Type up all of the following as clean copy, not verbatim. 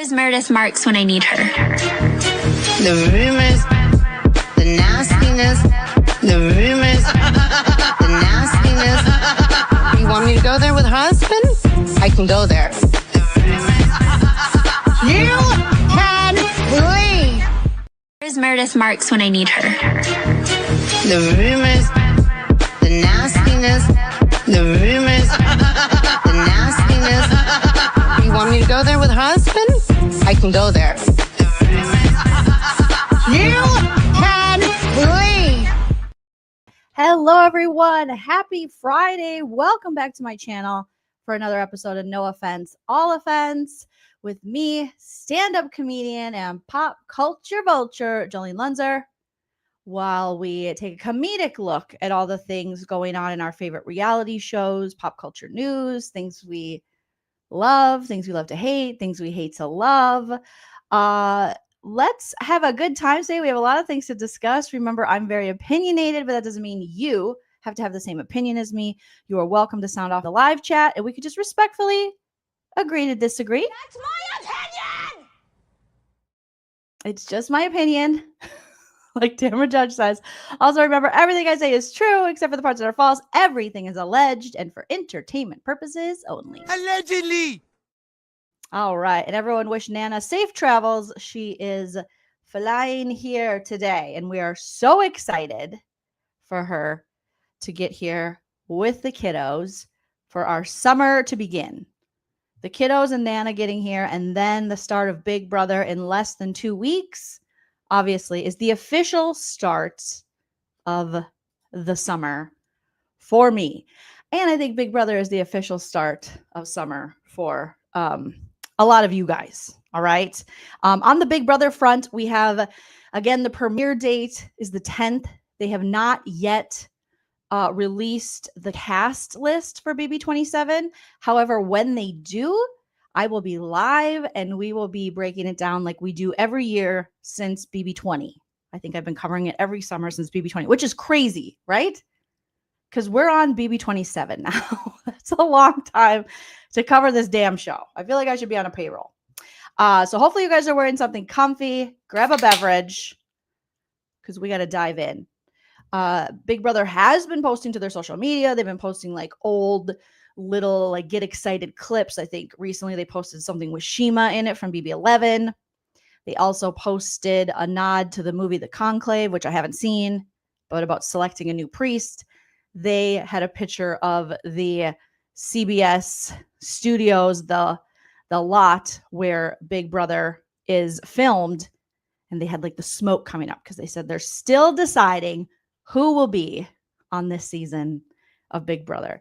Where's Meredith Marks when I need her? The rumors, the nastiness, the rumors, the nastiness. You want me to go there with her husband? I can go there. You can leave. Where's Meredith Marks when I need her? The rumors, the nastiness, the rumors, the nastiness. You want me to go there with her husband? I can go there. You can leave. Hello, everyone. Happy Friday. Welcome back to my channel for another episode of No Offense, All Offense with me, stand-up comedian and pop culture vulture, Joleen Lunzer, while we take a comedic look at all the things going on in our favorite reality shows, pop culture news, things we love, things we love to hate, things we hate to love. Let's have a good time today. We have a lot of things to discuss. Remember, I'm very opinionated, but that doesn't mean you have to have the same opinion as me. You are welcome to sound off the live chat, and we could just respectfully agree to disagree. That's my opinion! It's just my opinion. Like Tamara Judge says. Also, remember, everything I say is true, except for the parts that are false. Everything is alleged and for entertainment purposes only. Allegedly! All right. And everyone wish Nana safe travels. She is flying here today, and we are so excited for her to get here with the kiddos for our summer to begin. The kiddos and Nana getting here, and then the start of Big Brother in less than 2 weeks, obviously, is the official start of the summer for me. And I think Big Brother is the official start of summer for a lot of you guys. All right. On the Big Brother front, we have, again, the premiere date is the 10th. They have not yet released the cast list for BB27. However, when they do, I will be live and we will be breaking it down like we do every year since BB20. I think I've been covering it every summer since BB20, which is crazy, right? Because we're on BB27 now. That's a long time to cover this damn show. I feel like I should be on a payroll. So hopefully you guys are wearing something comfy. Grab a beverage because we got to dive in. Big Brother has been posting to their social media. They've been posting like old little like get excited clips. I think recently they posted something with Shima in it from BB11. They also posted a nod to the movie The Conclave, which I haven't seen, but about selecting a new priest. They had a picture of the CBS studios, the lot where Big Brother is filmed, and they had like the smoke coming up because they said they're still deciding who will be on this season of Big Brother,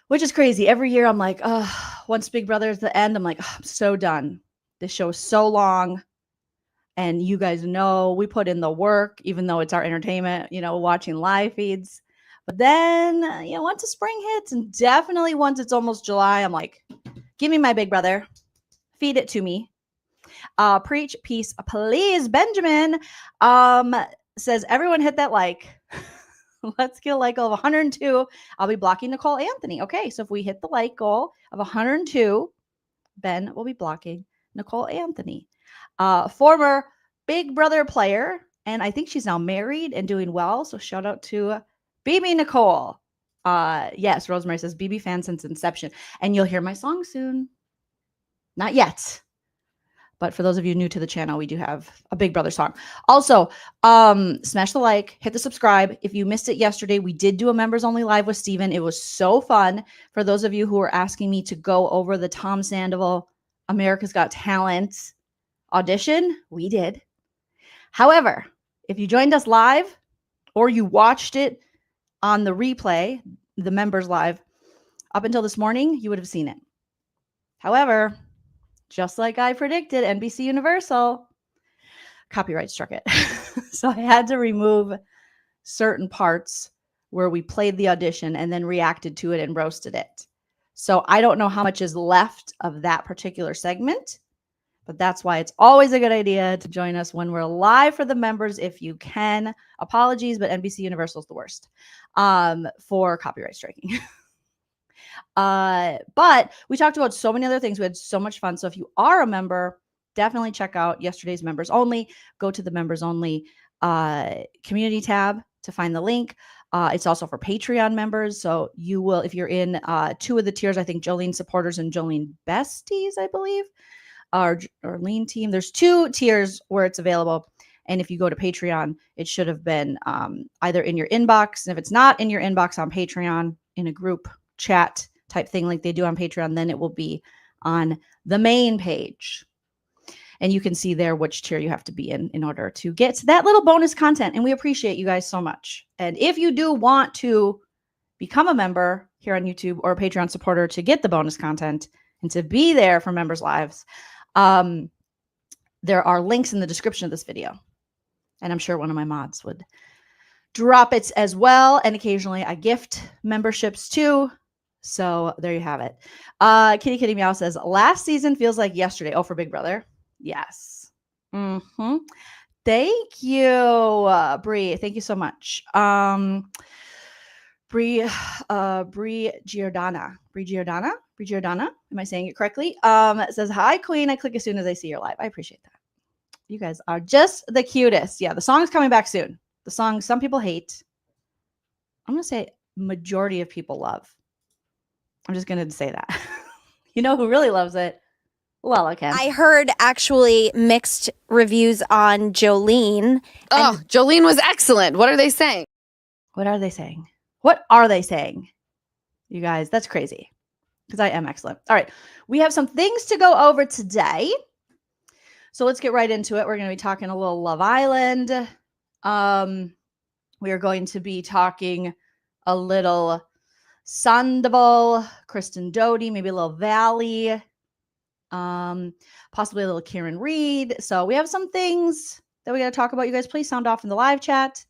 which is crazy. Every year I'm like, once Big Brother is the end, I'm like, I'm so done. This show is so long. And you guys know we put in the work, even though it's our entertainment, watching live feeds. But then, once the spring hits, and definitely once it's almost July, I'm like, give me my Big Brother. Feed it to me. Preach, peace, please. Benjamin says, everyone hit that like. Let's get a like goal of 102. I'll be blocking Nicole Anthony. Okay, so if we hit the like goal of 102, Ben will be blocking Nicole Anthony. Former Big Brother player, and I think she's now married and doing well. So shout out to BB Nicole. Yes, Rosemary says BB fan since inception. And you'll hear my song soon. Not yet. But for those of you new to the channel, we do have a Big Brother song. Also, smash the like, hit the subscribe. If you missed it yesterday, we did do a members only live with Steven. It was so fun. For those of you who are asking me to go over the Tom Sandoval America's Got Talent audition, we did. However, if you joined us live or you watched it on the replay, the members live, up until this morning, you would have seen it. However, just like I predicted, NBC Universal copyright struck it. So I had to remove certain parts where we played the audition and then reacted to it and roasted it. So I don't know how much is left of that particular segment, but that's why it's always a good idea to join us when we're live for the members if you can. Apologies, but NBC Universal is the worst for copyright striking. But we talked about so many other things. We had so much fun. So if you are a member, definitely check out yesterday's members only. Go to the members only community tab to find the link. It's also for Patreon members. So you will, if you're in 2 of the tiers, I think Joleen supporters and Joleen besties, I believe, or Lean team. There's 2 tiers where it's available. And if you go to Patreon, it should have been either in your inbox. And if it's not in your inbox on Patreon, in a group chat type thing like they do on Patreon, then it will be on the main page. And you can see there which tier you have to be in order to get to that little bonus content. And we appreciate you guys so much. And if you do want to become a member here on YouTube or a Patreon supporter to get the bonus content and to be there for members' lives, there are links in the description of this video. And I'm sure one of my mods would drop it as well. And occasionally I gift memberships too. So there you have it. Kitty Kitty Meow says, last season feels like yesterday. Oh, for Big Brother. Yes. Thank you, Bree. Thank you so much. Bree Giordana. Am I saying it correctly? It says, hi, Queen. I click as soon as I see your live. I appreciate that. You guys are just the cutest. Yeah, the song's coming back soon. The song some people hate. I'm going to say majority of people love. I'm just going to say that. You know who really loves it? Well, I can. I heard actually mixed reviews on Joleen. Oh, Joleen was excellent. What are they saying? What are they saying? What are they saying? You guys, that's crazy. Because I am excellent. All right. We have some things to go over today. So let's get right into it. We're going to be talking a little Love Island. We are going to be talking a little Sandoval, Kristen, Doute, maybe a little Valley, possibly a little karenread. So we have some things that we got to talk about. You guys, please sound off in the live chat.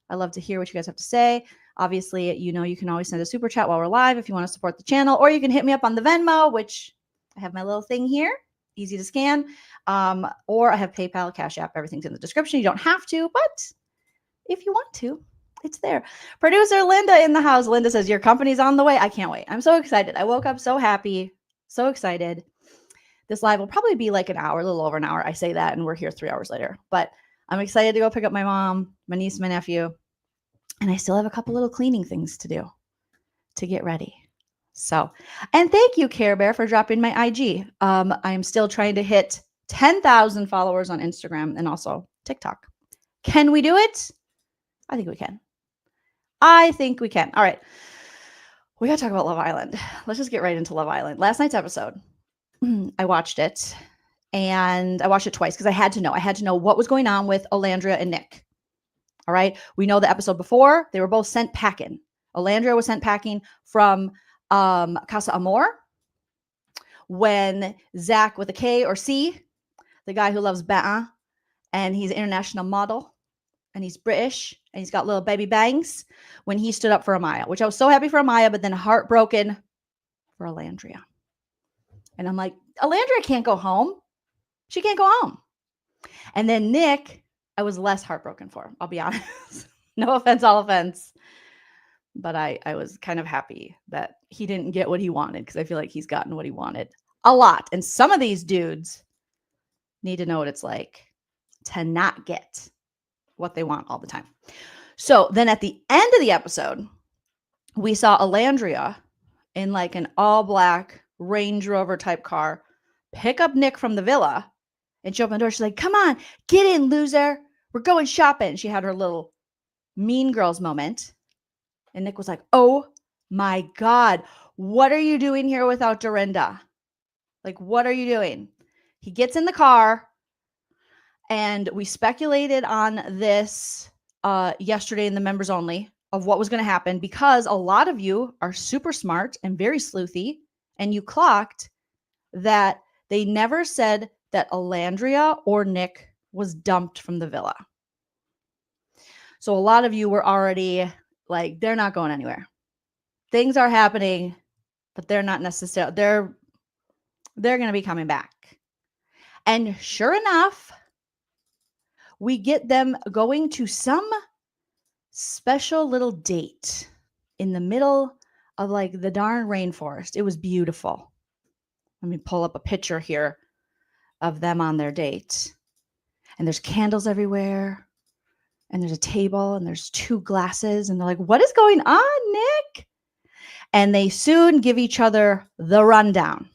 I love to hear what you guys have to say. Obviously, you know, you can always send a super chat while we're live if you want to support the channel, or you can hit me up on the Venmo, which I have my little thing here, easy to scan. Or I have PayPal, Cash App, everything's in the description. You don't have to, but if you want to, it's there. Producer Linda in the house. Linda says, your company's on the way. I can't wait. I'm so excited. I woke up so happy, so excited. This live will probably be like an hour, a little over an hour. I say that, and we're here 3 hours later. But I'm excited to go pick up my mom, my niece, my nephew. And I still have a couple little cleaning things to do to get ready. So, and thank you, Care Bear, for dropping my IG. I'm still trying to hit 10,000 followers on Instagram and also TikTok. Can we do it? I think we can. I think we can. All right. We got to talk about Love Island. Let's just get right into Love Island. Last night's episode, I watched it, and I watched it twice because I had to know. I had to know what was going on with Olandria and Nick. All right. We know the episode before, they were both sent packing. Olandria was sent packing from Casa Amor when Zach with a K or C, the guy who loves bain, and he's an international model, and he's British, and he's got little baby bangs, when he stood up for Amaya, which I was so happy for Amaya, but then heartbroken for Olandria. And I'm like, Olandria can't go home. She can't go home. And then Nick, I was less heartbroken for, I'll be honest. No offense, all offense. But I was kind of happy that he didn't get what he wanted, because I feel like he's gotten what he wanted a lot. And some of these dudes need to know what it's like to not get what they want all the time. So then at the end of the episode, we saw Olandria in like an all black Range Rover type car pick up Nick from the villa, and she opened the door. She's like, come on, get in, loser. We're going shopping. She had her little Mean Girls moment. And Nick was like, oh my God, what are you doing here without Dorinda? Like, what are you doing? He gets in the car, and we speculated on this yesterday in the members only of what was going to happen, because a lot of you are super smart and very sleuthy, and you clocked that they never said that Olandria or Nick was dumped from the villa. So a lot of you were already like, they're not going anywhere. Things are happening, but they're not necessarily, they're going to be coming back. And sure enough, we get them going to some special little date in the middle of like the darn rainforest. It was beautiful. Let me pull up a picture here. of them on their date. And there's candles everywhere. And there's a table and there's 2 glasses. And they're like, what is going on, Nick? And they soon give each other the rundown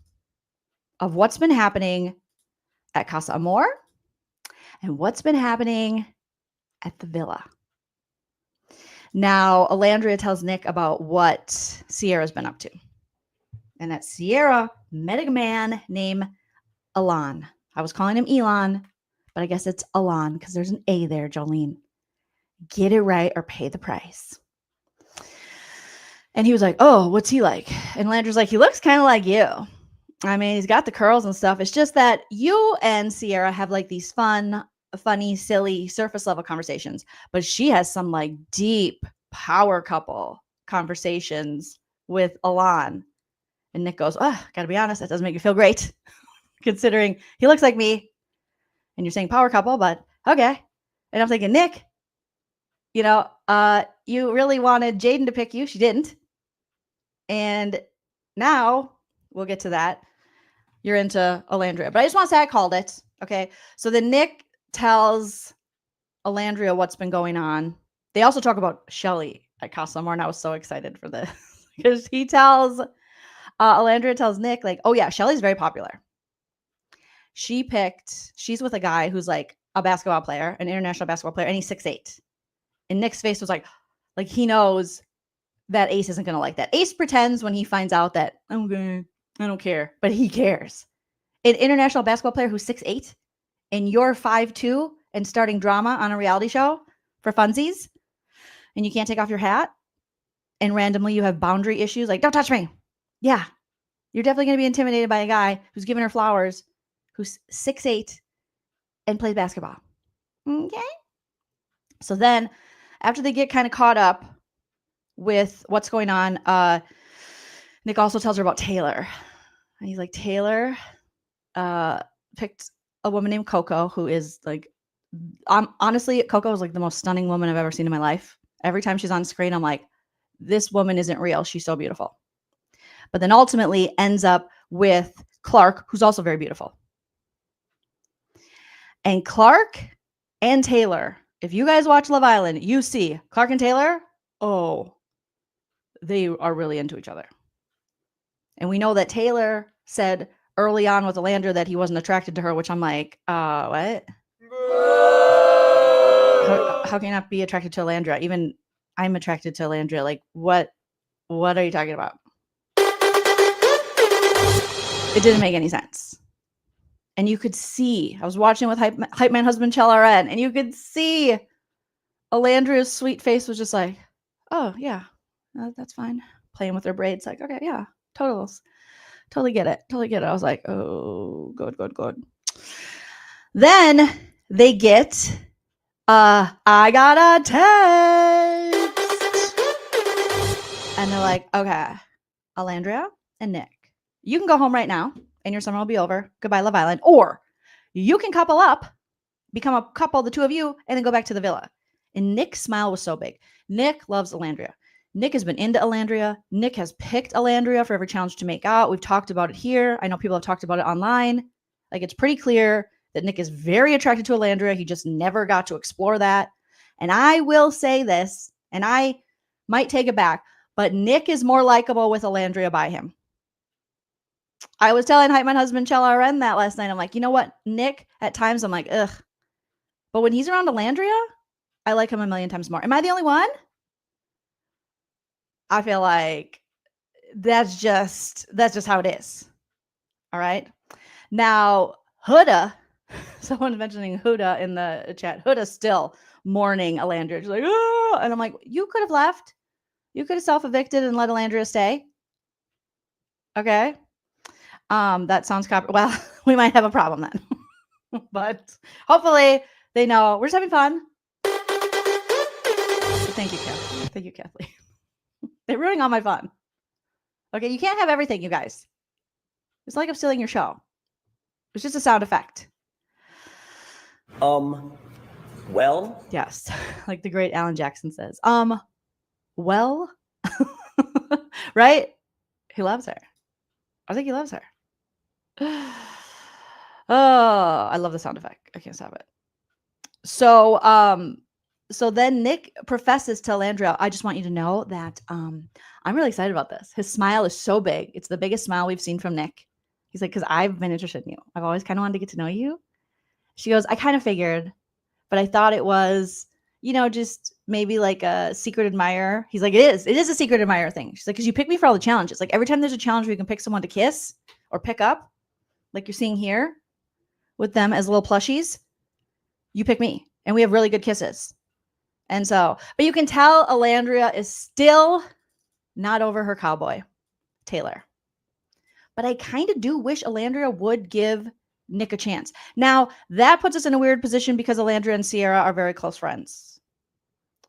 of what's been happening at Casa Amor and what's been happening at the villa. Now, Alandria tells Nick about what Sierra's been up to. And that Sierra met a man named Elan. I was calling him Elon, but I guess it's Elan because there's an A there, Jolene. Get it right or pay the price. And he was like, oh, what's he like? And Landry's like, he looks kind of like you. I mean, he's got the curls and stuff. It's just that you and Sierra have like these funny, silly, surface level conversations. But she has some like deep power couple conversations with Elan. And Nick goes, oh, gotta be honest, that doesn't make you feel great. Considering he looks like me. And you're saying power couple, but okay. And I'm thinking, Nick, you know, you really wanted Jaden to pick you. She didn't. And now we'll get to that. You're into Alandria. But I just want to say I called it. Okay. So then Nick tells Alandria what's been going on. They also talk about Shelly at Casa Amor, and I was so excited for this. Because he tells, Alandria tells Nick, like, oh yeah, Shelly's very popular. She's with a guy who's like a basketball player, an international basketball player, and he's 6'8". And Nick's face was like he knows that Ace isn't going to like that. Ace pretends when he finds out that, okay, I don't care, but he cares. An international basketball player who's 6'8", and you're 5'2", and starting drama on a reality show for funsies, and you can't take off your hat, and randomly you have boundary issues, like, don't touch me. Yeah, you're definitely going to be intimidated by a guy who's giving her flowers, who's 6'8", and plays basketball. Okay? So then, after they get kind of caught up with what's going on, Nick also tells her about Taylor. And he's like, Taylor picked a woman named Coco, who is like, honestly, Coco is like the most stunning woman I've ever seen in my life. Every time she's on screen, I'm like, this woman isn't real. She's so beautiful. But then ultimately ends up with Clark, who's also very beautiful. And Clark and Taylor, if you guys watch Love Island, you see Clark and Taylor, oh, they are really into each other. And we know that Taylor said early on with Alandria that he wasn't attracted to her, which I'm like, what? How can you not be attracted to Alandria? Even I'm attracted to Alandria. Like, what are you talking about? It didn't make any sense. And you could see, I was watching with Hype Man Husband Chelaran, and you could see Alandria's sweet face was just like, oh, yeah, that's fine. Playing with her braids, like, okay, yeah, totally get it. I was like, oh, good. Then they get, I got a text. And they're like, okay, Alandria and Nick, you can go home right now and your summer will be over. Goodbye, Love Island. Or you can couple up, become a couple, the two of you, and then go back to the villa. And Nick's smile was so big. Nick loves Alandria. Nick has been into Alandria. Nick has picked Alandria for every challenge to make out. We've talked about it here. I know people have talked about it online. Like, it's pretty clear that Nick is very attracted to Alandria. He just never got to explore that. And I will say this, and I might take it back, but Nick is more likable with Alandria by him. I was telling Hype Man Husband Chelaran that last night. I'm like, you know what? Nick, at times, I'm like, ugh. But when he's around Alandria, I like him a million times more. Am I the only one? I feel like that's just how it is. All right. Now, Huda, someone's mentioning Huda in the chat. Huda's still mourning Alandria. She's like, oh, and I'm like, you could have left. You could have self-evicted and let Alandria stay. Okay. That sounds well, we might have a problem then. But hopefully they know we're just having fun. Thank you, Kathleen. Thank you, Kathleen. They're ruining all my fun. Okay, you can't have everything, you guys. It's like I'm stealing your show. It's just a sound effect. Well? Yes, like the great Alan Jackson says. Well? Right? He loves her. I think he loves her. Oh, I love the sound effect. I can't stop it. So then Nick professes to Landria, I just want you to know that I'm really excited about this. His smile is so big. It's the biggest smile we've seen from Nick. He's like, because I've been interested in you. I've always kind of wanted to get to know you. She goes, I kind of figured, but I thought it was, just maybe like a secret admirer. He's like, it is a secret admirer thing. She's like, because you pick me for all the challenges. Like every time there's a challenge where you can pick someone to kiss or pick up, like you're seeing here with them as little plushies, you pick me. And we have really good kisses. And so, but you can tell Alandria is still not over her cowboy, Taylor. But I kind of do wish Alandria would give Nick a chance. Now, that puts us in a weird position because Alandria and Sierra are very close friends.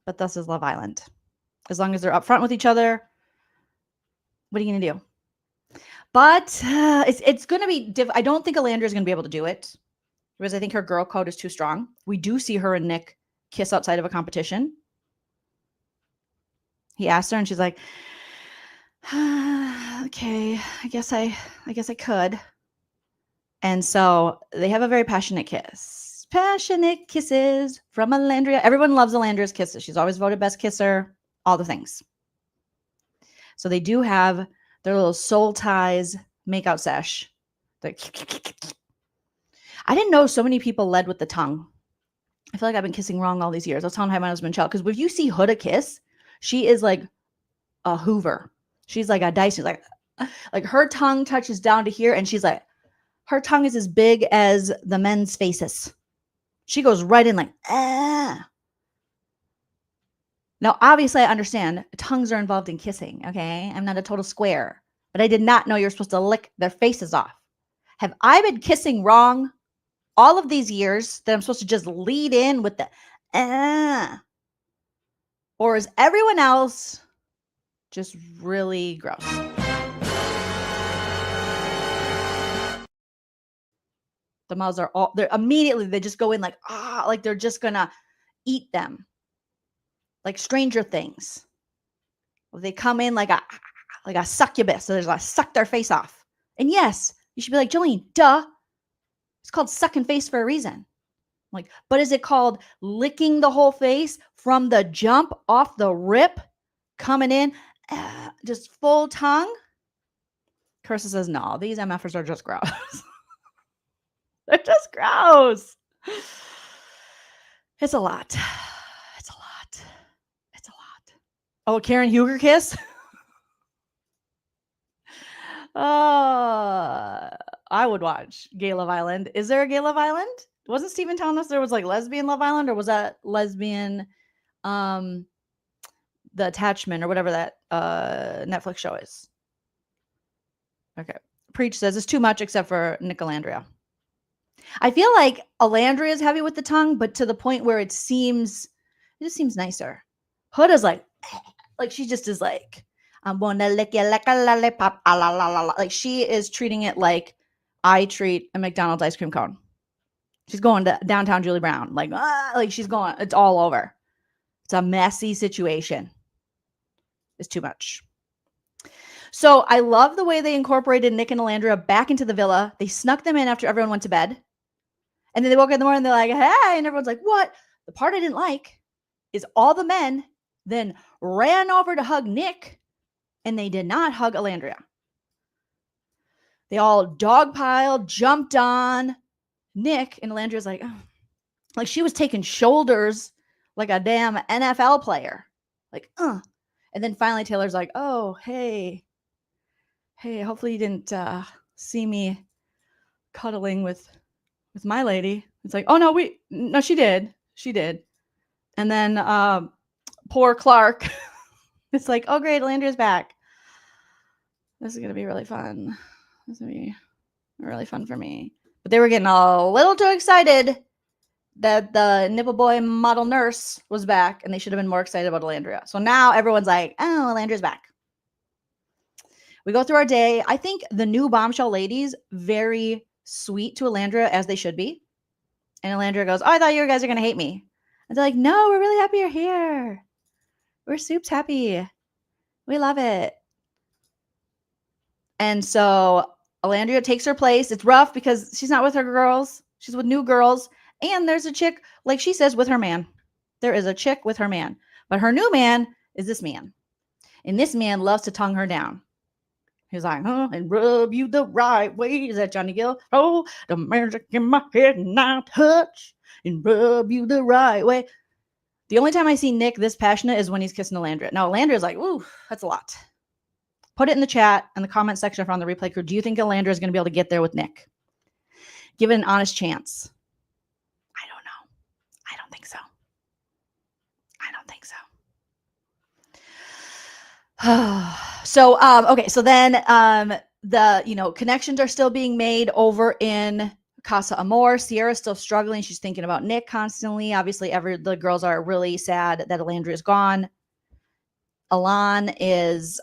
But thus is Love Island. As long as they're upfront with each other, what are you going to do? But it's going to be I don't think Alandria is going to be able to do it because I think her girl code is too strong. We do see her and Nick kiss outside of a competition. He asked her and she's like, okay, I guess I could. And so they have a very passionate kiss. Passionate kisses from Alandria. Everyone loves Alandria's kisses. She's always voted best kisser, all the things. So they do have their little soul ties makeout sesh. I didn't know so many people led with the tongue. I feel like I've been kissing wrong all these years. I was telling my husband, Michelle, because if you see Huda kiss, she is like a Hoover. She's like a Dyson. Like her tongue touches down to here, and she's like, her tongue is as big as the men's faces. She goes right in like, ah. Now, obviously, I understand tongues are involved in kissing, okay? I'm not a total square, but I did not know you're supposed to lick their faces off. Have I been kissing wrong all of these years that I'm supposed to just lead in with the ah? Or is everyone else just really gross? The mouths are all, they're immediately, they just go in like, like they're just gonna eat them. Like Stranger Things. They come in like a succubus. So there's like suck their face off. And yes, you should be like, Joleen, duh. It's called sucking face for a reason. Like, but is it called licking the whole face from the jump off the rip, coming in, just full tongue? Carissa says, no, these MFers are just gross. They're just gross. It's a lot. It's a lot. It's a lot. Oh, Karen Huger kiss? I would watch Gay Love Island. Is there a Gay Love Island? Wasn't Steven telling us there was like lesbian Love Island, or was that lesbian The Attachment or whatever that Netflix show is? Okay. Preach says it's too much except for Nick Alandria. I feel like Alandria is heavy with the tongue, but to the point where it just seems nicer. Huda's like she just is like, I'm gonna lick you like a lollipop. La, la, la, la. Like she is treating it like I treat a McDonald's ice cream cone. She's going to downtown Julie Brown. Like she's going, it's all over. It's a messy situation. It's too much. So I love the way they incorporated Nick and Alandria back into the villa. They snuck them in after everyone went to bed. And then they woke up in the morning and they're like, hey, and everyone's like, what? The part I didn't like is all the men then ran over to hug Nick and they did not hug Alandria. They all dogpiled, jumped on Nick, and Alandria's like, oh. Like she was taking shoulders like a damn NFL player. Like, And then finally Taylor's like, oh, hey, hopefully you didn't see me cuddling with my lady. It's like, oh no, she did. And then poor Clark. It's like, oh great, Alandria's back. This is gonna be really fun. This is gonna be really fun for me. But they were getting a little too excited that the nipple boy model nurse was back, and they should have been more excited about Alandria. So now everyone's like, oh, Alandria's back. We go through our day. I think the new bombshell ladies, very sweet to Alandria, as they should be. And Alandria goes, oh, I thought you guys are going to hate me. And they're like, no, we're really happy you're here. We're soups happy. We love it. And so Alandria takes her place. It's rough because she's not with her girls. She's with new girls. And there's a chick, like she says, with her man. There is a chick with her man. But her new man is this man. And this man loves to tongue her down. He's like, and rub you the right way. Is that Johnny Gill? Oh, the magic in my head and I touch and rub you the right way. The only time I see Nick this passionate is when he's kissing Alandria. Now, Alandria's like, ooh, that's a lot. Put it in the chat and the comment section from the replay crew. Do you think Alandria is going to be able to get there with Nick? Give it an honest chance. I don't know. I don't think so. I don't think so. Okay. So then the, connections are still being made over in Casa Amor. Sierra's still struggling. She's thinking about Nick constantly. Obviously, the girls are really sad that Alandria is gone. Alan is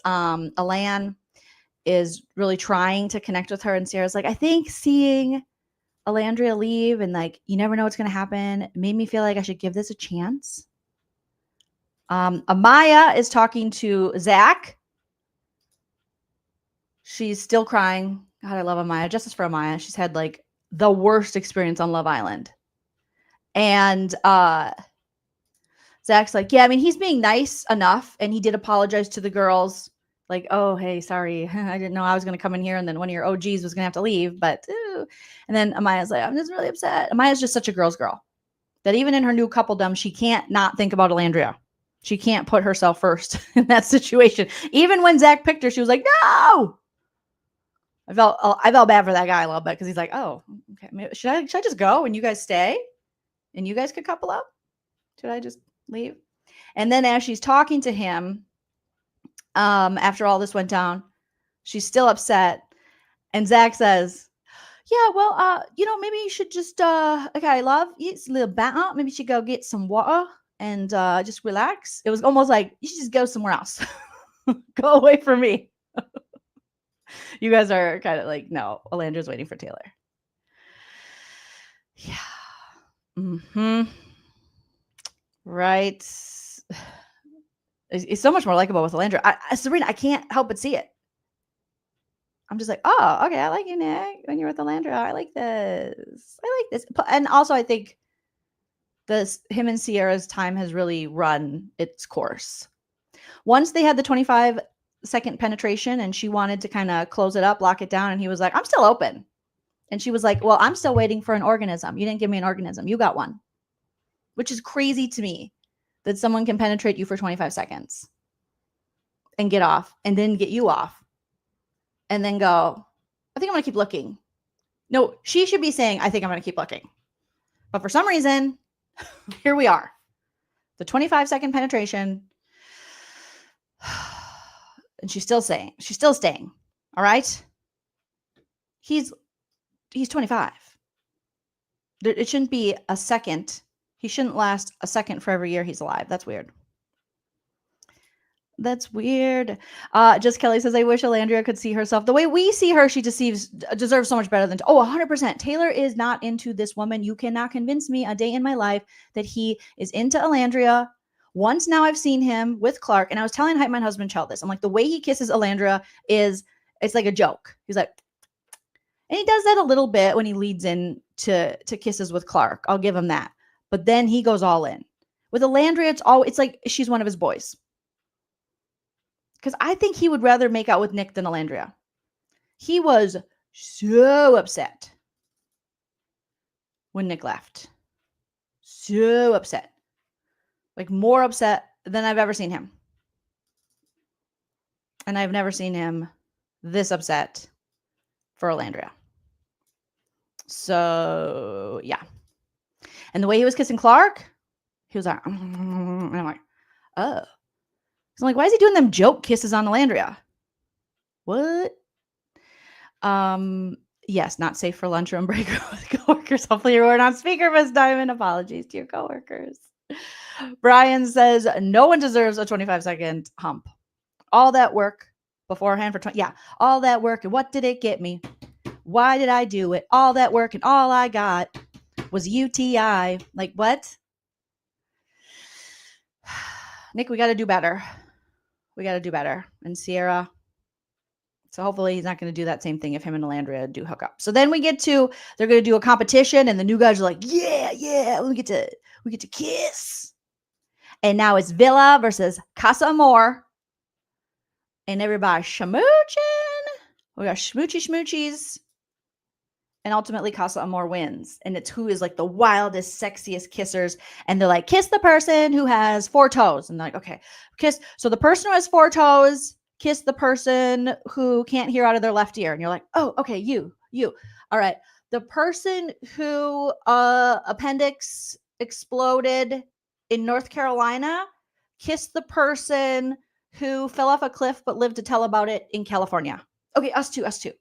really trying to connect with her, and Sierra's like, I think seeing Alandria leave and like you never know what's going to happen made me feel like I should give this a chance. Amaya is talking to Zach. She's still crying. God, I love Amaya. Justice for Amaya. She's had like the worst experience on Love Island. And Zach's like, yeah, I mean, he's being nice enough. And he did apologize to the girls. Like, oh, hey, sorry. I didn't know I was going to come in here. And then one of your OGs was going to have to leave. But, and then Amaya's like, I'm just really upset. Amaya's just such a girl's girl that even in her new coupledom, she can't not think about Alandria. She can't put herself first in that situation. Even when Zach picked her, she was like, no. I felt bad for that guy a little bit because he's like, oh, okay. Maybe, should I just go and you guys stay and you guys could couple up? Should I just leave? And then as she's talking to him, after all this went down, she's still upset. And Zach says, yeah, well, maybe you should just, okay, love, it's a little better. Maybe you should go get some water and just relax. It was almost like you should just go somewhere else. Go away from me. You guys are kind of like, no, Alandria's waiting for Taylor. Yeah. Mm-hmm. Right. It's so much more likable with Alandria. Serena, I can't help but see it. I'm just like, oh, okay, I like you, Nick. When you're with Alandria, I like this. I like this. And also, I think him and Sierra's time has really run its course. Once they had the 25-second penetration and she wanted to kind of close it up, lock it down, and he was like, I'm still open. And she was like, well, I'm still waiting for an organism. You didn't give me an organism. You got one. Which is crazy to me that someone can penetrate you for 25 seconds and get off and then get you off and then go, I think I'm going to keep looking. No, she should be saying, I think I'm going to keep looking. But for some reason, here we are. The 25-second penetration. And she's still staying. All right. He's 25. It shouldn't be a second. He shouldn't last a second for every year he's alive. That's weird. That's weird. Just Kelly says, I wish Alandria could see herself the way we see her. She deserves so much better than 100%. Taylor is not into this woman. You cannot convince me a day in my life that he is into Alandria. Once now I've seen him with Clark, and I was telling my husband Chell this. I'm like, the way he kisses Alandria it's like a joke. He's like, and he does that a little bit when he leads in to kisses with Clark. I'll give him that. But then he goes all in. With Alandria, it's like she's one of his boys. Because I think he would rather make out with Nick than Alandria. He was so upset when Nick left. So upset. Like more upset than I've ever seen him. And I've never seen him this upset for Alandria. So, yeah. And the way he was kissing Clark, he was like, and I'm like, oh. So I'm like, why is he doing them joke kisses on Alandria? What? Yes, not safe for lunchroom break with coworkers. Hopefully you weren't on speaker, Miss Diamond. Apologies to your coworkers. Brian says, no one deserves a 25-second hump. All that work beforehand for 20. Yeah, all that work. And what did it get me? Why did I do it? All that work and all I got was UTI. Like, what? Nick, we got to do better. We got to do better. And Sierra, So hopefully he's not going to do that same thing if him and Alandria do hook up. So then we get to, they're going to do a competition and the new guys are like, yeah, we get to kiss. And now it's Villa versus Casa Amor. And everybody's schmooching. We got schmoochies. And ultimately Casa Amor wins. And it's who is like the wildest, sexiest kissers. And they're like, kiss the person who has 4 toes. And they're like, okay, kiss. So the person who has 4 toes, kiss the person who can't hear out of their left ear. And you're like, oh, okay, you. All right. The person who appendix exploded in North Carolina, kiss the person who fell off a cliff but lived to tell about it in California. Okay, us two.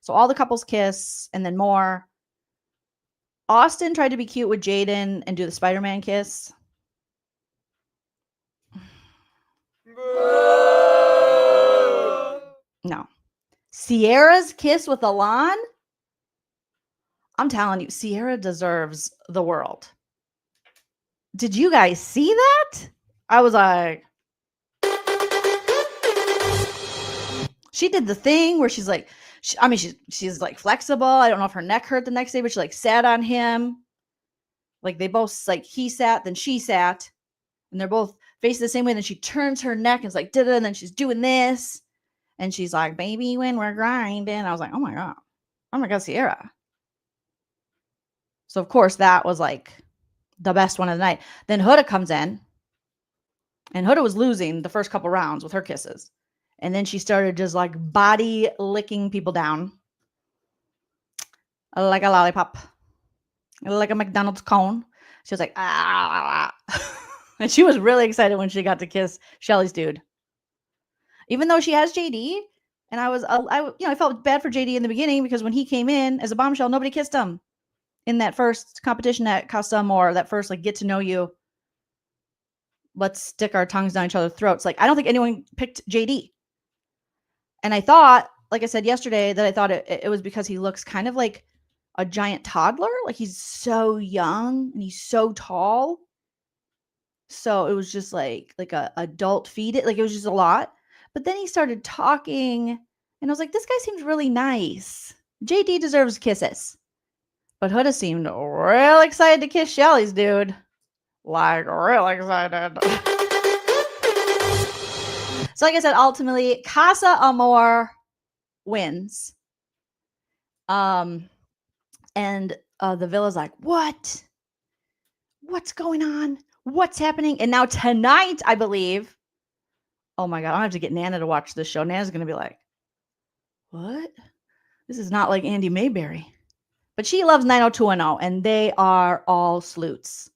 So all the couples kiss and then more. Austin tried to be cute with Jaden and do the Spider-Man kiss. No. Sierra's kiss with Alon. I'm telling you, Sierra deserves the world. Did you guys see that? I was like, she did the thing where she's like, she's like flexible. I don't know if her neck hurt the next day, but she like sat on him. Like they both, like he sat, then she sat, and they're both facing the same way. Then she turns her neck and it's like, and then she's doing this. And she's like, baby, when we're grinding. I was like, oh my God, Sierra. So of course that was like the best one of the night. Then Huda comes in, and Huda was losing the first couple rounds with her kisses. And then she started just like body licking people down like a lollipop, like a McDonald's cone. She was like, ah. And she was really excited when she got to kiss Shelly's dude. Even though she has JD, and I felt bad for JD in the beginning because when he came in as a bombshell, nobody kissed him in that first competition at Custom or that first like get to know you. Let's stick our tongues down each other's throats. Like I don't think anyone picked JD. And I thought, like I said yesterday, that I thought it was because he looks kind of like a giant toddler. Like he's so young and he's so tall. So it was just like a adult feed it. Like it was just a lot. But then he started talking and I was like, this guy seems really nice. JD deserves kisses. But Huda seemed real excited to kiss Shelly's dude. Like real excited. So like I said, ultimately, Casa Amor wins. And the Villa's like, what? What's going on? What's happening? And now tonight, I believe, oh my God, I have to get Nana to watch this show. Nana's going to be like, what? This is not like Andy Mayberry. But she loves 90210, and they are all sleuths.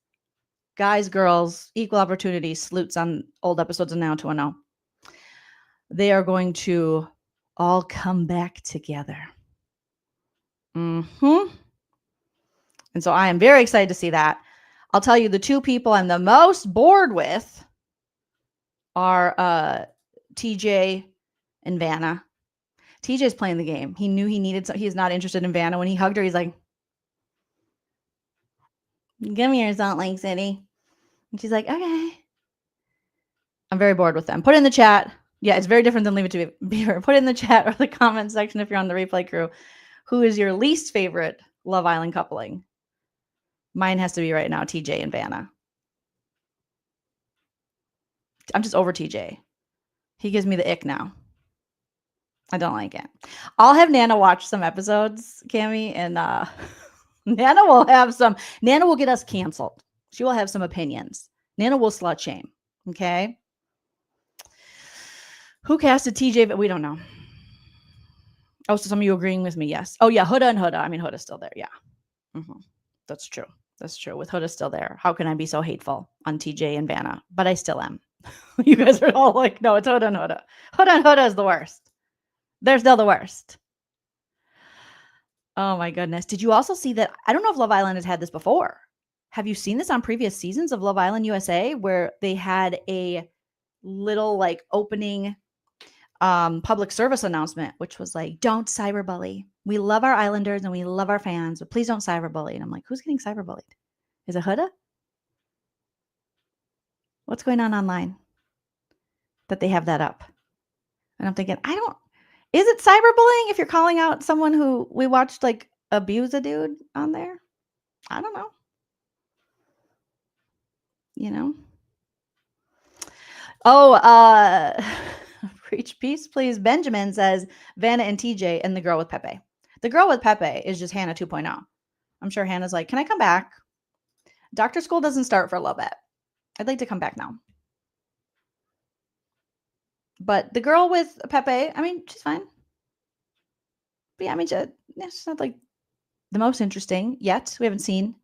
Guys, girls, equal opportunity sleuths on old episodes of 90210. They are going to all come back together. And so I am very excited to see that. I'll tell you the 2 people I'm the most bored with are TJ and Vanna. TJ's playing the game. He knew he needed some. He's not interested in Vanna. When he hugged her, he's like, give me your Salt Lake City. And she's like, okay. I'm very bored with them. Put it in the chat. Yeah, it's very different than Leave It to Beaver. Put it in the chat or the comment section if you're on the replay crew. Who is your least favorite Love Island coupling? Mine has to be right now TJ and Vanna. I'm just over TJ. He gives me the ick now. I don't like it. I'll have Nana watch some episodes, Cammie, and Nana will get us canceled. She will have some opinions. Nana will slut shame. Okay. Who casted TJ? But we don't know. Oh, so some of you agreeing with me? Yes. Oh yeah, Huda and Huda. I mean, Huda's still there. Yeah. That's true. That's true. With Huda still there. How can I be so hateful on TJ and Vanna? But I still am. You guys are all like, no, it's Huda and Huda. Huda and Huda is the worst. They're still the worst. Oh my goodness. Did you also see that? I don't know if Love Island has had this before. Have you seen this on previous seasons of Love Island USA where they had a little like opening public service announcement, which was like, don't cyberbully. We love our Islanders and we love our fans, but please don't cyberbully. And I'm like, who's getting cyberbullied? Is it Huda? What's going on online that they have that up? And I'm thinking, Is it cyberbullying if you're calling out someone who we watched like abuse a dude on there? I don't know. You know? Oh, preach peace, please. Benjamin says Vanna and TJ and the girl with Pepe. The girl with Pepe is just Hannah 2.0. I'm sure Hannah's like, can I come back? Doctor school doesn't start for a little bit. I'd like to come back now. But the girl with Pepe, I mean, she's fine. But yeah, I mean, she's not like the most interesting yet. We haven't seen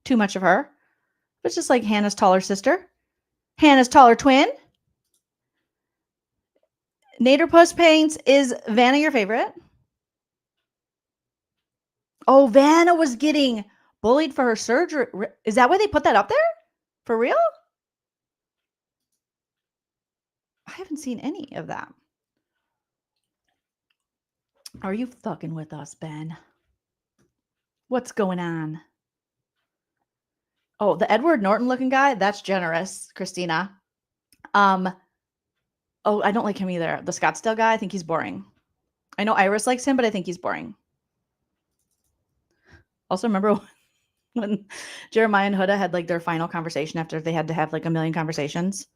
too much of her. But it's just like Hannah's taller sister. Hannah's taller twin. Nader Puss Paints, is Vanna your favorite? Oh, Vanna was getting bullied for her surgery. Is that why they put that up there? For real? I haven't seen any of that. Are you fucking with us, Ben? What's going on? Oh, the Edward Norton looking guy? That's generous, Christina. Oh, I don't like him either. The Scottsdale guy, I think he's boring. I know Iris likes him, but I think he's boring. Also, remember when Jeremiah and Huda had like their final conversation after they had to have like a million conversations?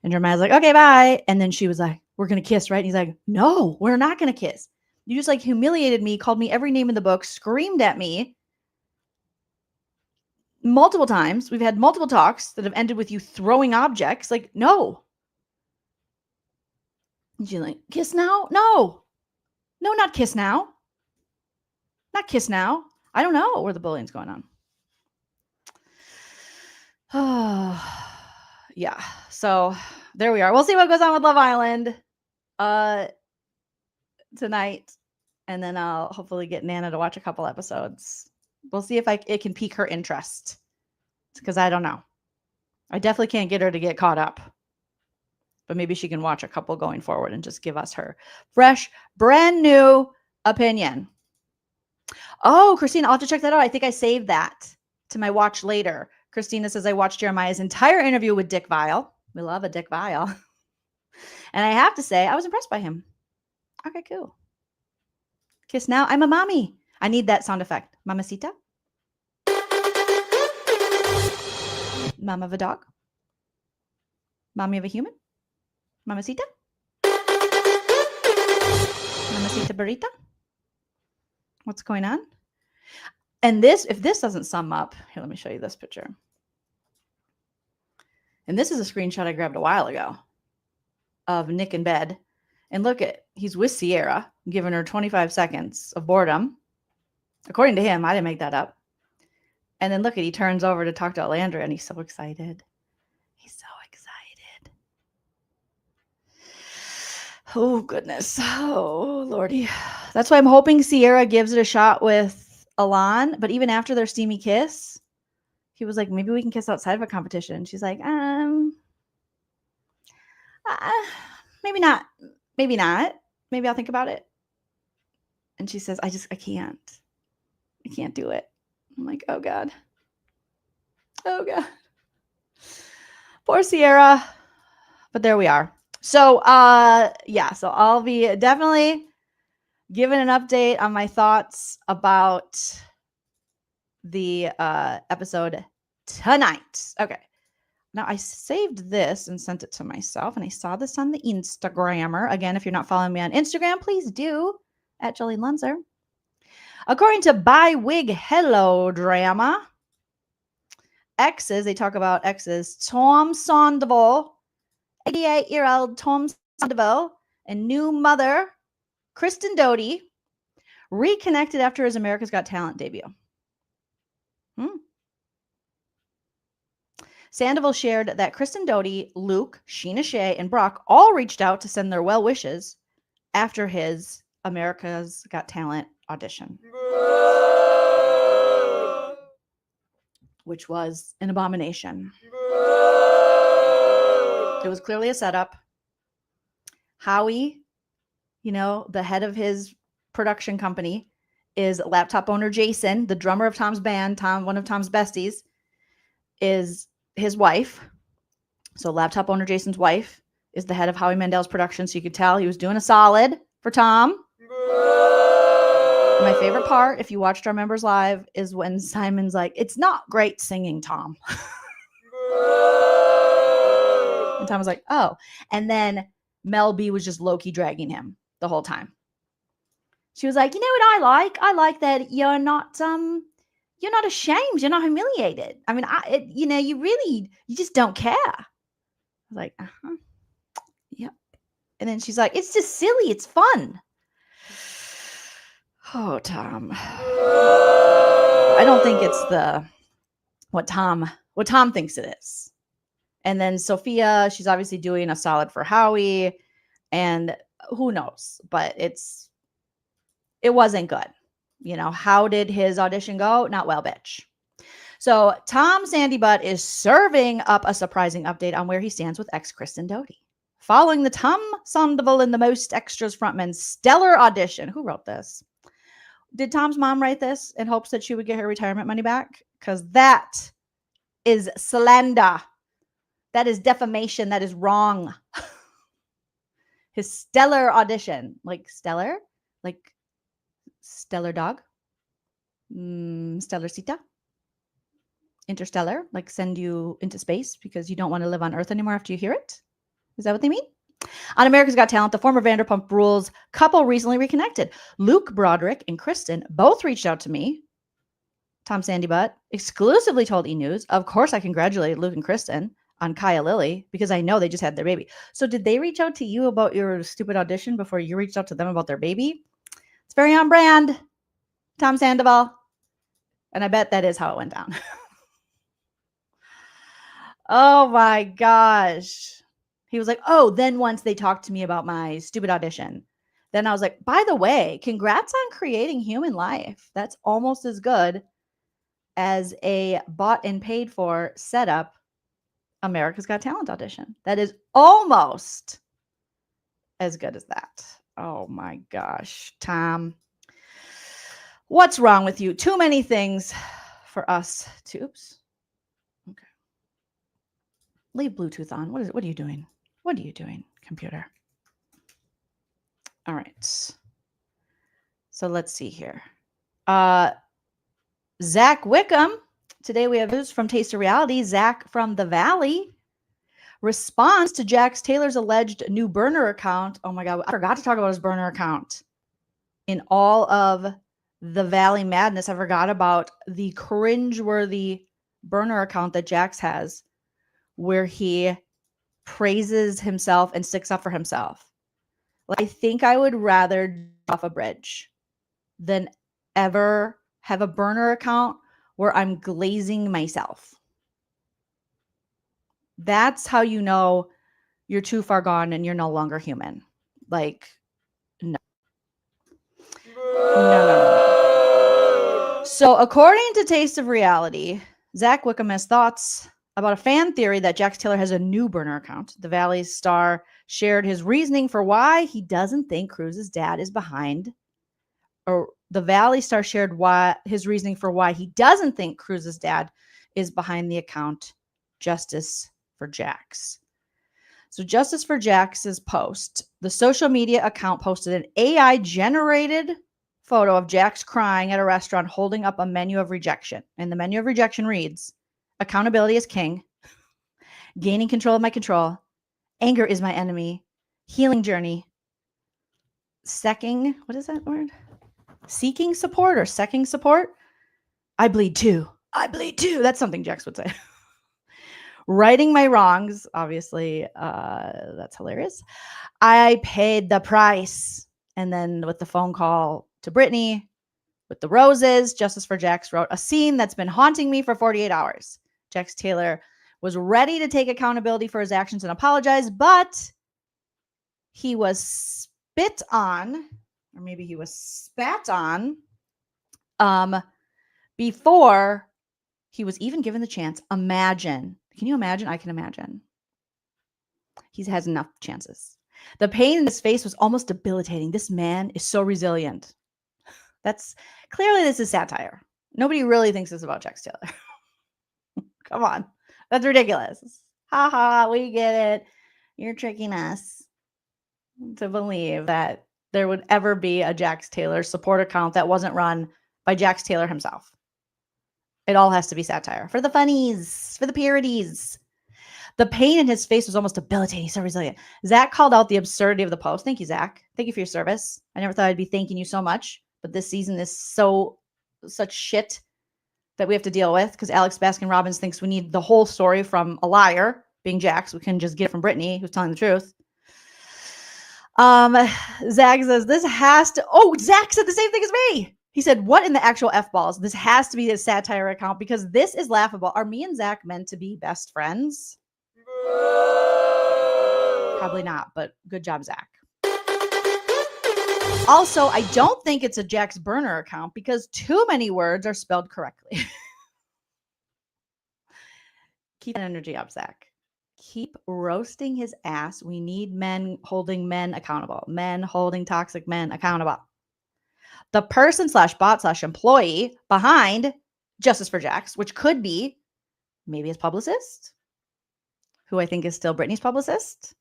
And Jeremiah's like, okay, bye. And then she was like, we're going to kiss, right? And he's like, no, we're not going to kiss. You just like humiliated me, called me every name in the book, screamed at me multiple times. We've had multiple talks that have ended with you throwing objects. Like, no. And she's like, kiss now? No. No, not kiss now. Not kiss now. I don't know where the bullying's going on. Yeah. So there we are. We'll see what goes on with Love Island tonight. And then I'll hopefully get Nana to watch a couple episodes. We'll see if it can pique her interest. Because I don't know. I definitely can't get her to get caught up. But maybe she can watch a couple going forward and just give us her fresh, brand new opinion. Oh, Christina, I'll have to check that out. I think I saved that to my watch later. Christina says, I watched Jeremiah's entire interview with Dick Vial. We love a Dick Vial. And I have to say, I was impressed by him. Okay, cool. Kiss now. I'm a mommy. I need that sound effect. Mamacita. Mama of a dog. Mommy of a human. Mamacita. Mamacita burrita. What's going on? And this, if this doesn't sum up, here, let me show you this picture. And this is a screenshot I grabbed a while ago of Nick in bed. And look he's with Sierra, giving her 25 seconds of boredom. According to him, I didn't make that up. And then he turns over to talk to Alandra, and he's so excited. He's so excited. Oh, goodness. Oh, Lordy. That's why I'm hoping Sierra gives it a shot with Alon. But even after their steamy kiss, he was like, maybe we can kiss outside of a competition. She's like, maybe not. Maybe not. Maybe I'll think about it. And she says, I can't. I can't do it. I'm like, oh, God. Oh, God. Poor Sierra. But there we are. So, yeah. So I'll be definitely giving an update on my thoughts about the episode tonight. Okay. Now, I saved this and sent it to myself, and I saw this on the Instagrammer. Again, if you're not following me on Instagram, please do, at Joleen Lunzer. According to By Wig Hello Drama, exes, they talk about exes, Tom Sandoval, 88-year-old Tom Sandoval, and new mother, Kristen Doute, reconnected after his America's Got Talent debut. Sandoval shared that Kristen Doute, Luke, Sheena Shea, and Brock all reached out to send their well wishes after his America's Got Talent audition, which was an abomination. It was clearly a setup. Howie, the head of his production company, is laptop owner Jason, the drummer of Tom's band, one of Tom's besties, is his wife. So laptop owner Jason's wife is the head of Howie Mandel's production. So you could tell he was doing a solid for Tom. My favorite part, if you watched our members live, is when Simon's like, it's not great singing, Tom. And Tom was like, oh. And then Mel B was just low-key dragging him the whole time. She was like, you know what I like? I like that you're not ashamed. You're not humiliated. I mean, you just don't care. I was like, yep. And then she's like, it's just silly. It's fun. Oh, Tom. I don't think it's what Tom thinks it is. And then Sophia, she's obviously doing a solid for Howie, and who knows, but it wasn't good. How did his audition go? Not well, bitch. So Tom Sandy Butt is serving up a surprising update on where he stands with ex Kristen Doute. Following the Tom Sandoval and the Most Extras frontman stellar audition. Who wrote this? Did Tom's mom write this in hopes that she would get her retirement money back? Because that is slander. That is defamation. That is wrong. His stellar audition. Like stellar? Like stellar dog? Stellar Sita? Interstellar? Like send you into space because you don't want to live on Earth anymore after you hear it? Is that what they mean? On America's Got Talent, the former Vanderpump Rules couple recently reconnected. Luke Broderick and Kristen both reached out to me. Tom Sandy Butt exclusively told E! News, of course I congratulated Luke and Kristen on Kaya Lily because I know they just had their baby. So did they reach out to you about your stupid audition before you reached out to them about their baby? It's very on brand, Tom Sandoval. And I bet that is how it went down. Oh my gosh. He was like, oh, then once they talked to me about my stupid audition, then I was like, by the way, congrats on creating human life. That's almost as good as a bought and paid for setup America's Got Talent audition. That is almost as good as that. Oh my gosh, Tom. What's wrong with you? Too many things for us to, oops. Okay. Leave Bluetooth on. What are you doing? What are you doing, computer? All right. So let's see here. Zach Wickham. Today we have news from Taste of Reality. Zach from The Valley responds to Jax Taylor's alleged new burner account. Oh my God, I forgot to talk about his burner account. In all of The Valley madness, I forgot about the cringeworthy burner account that Jax has where he praises himself and sticks up for himself. Like, I think I would rather jump off a bridge than ever have a burner account where I'm glazing myself. That's how you know you're too far gone and you're no longer human. Like, no. No. So according to Taste of Reality, Zach Wickham has thoughts about a fan theory that Jax Taylor has a new burner account. The Valley's star shared his reasoning for why he doesn't think Cruz's dad is behind, or the Valley star shared his reasoning for why he doesn't think Cruz's dad is behind the account Justice for Jax. So Justice for Jax's post, the social media account posted an AI-generated photo of Jax crying at a restaurant holding up a menu of rejection. And the menu of rejection reads, accountability is king, gaining control of my control, anger is my enemy, healing journey, seeking support or secking support. I bleed too. That's something Jax would say. Righting my wrongs. Obviously, that's hilarious. I paid the price. And then with the phone call to Brittany, with the roses, Justice for Jax wrote, a scene that's been haunting me for 48 hours. Jax Taylor was ready to take accountability for his actions and apologize, but he was spit on, or maybe he was spat on, before he was even given the chance. Imagine. Can you imagine? I can imagine. He has enough chances. The pain in his face was almost debilitating. This man is so resilient. That's clearly, this is satire. Nobody really thinks this about Jax Taylor. Come on. That's ridiculous. Ha ha, we get it. You're tricking us to believe that there would ever be a Jax Taylor support account that wasn't run by Jax Taylor himself. It all has to be satire for the funnies, for the parodies. The pain in his face was almost debilitating. He's so resilient. Zach called out the absurdity of the post. Thank you, Zach. Thank you for your service. I never thought I'd be thanking you so much, but this season is such shit that we have to deal with because Alex Baskin-Robbins thinks we need the whole story from a liar, being Jax. We can just get it from Brittany, who's telling the truth. Zach says, this has to... Oh, Zach said the same thing as me. He said, what in the actual F-balls? This has to be a satire account because this is laughable. Are me and Zach meant to be best friends? Probably not, but good job, Zach. Also, I don't think it's a Jax burner account because too many words are spelled correctly. Keep that energy up, Zach. Keep roasting his ass. We need men holding men accountable. Men holding toxic men accountable. The person /bot /employee behind Justice for Jax, which could be maybe his publicist, who I think is still Brittany's publicist.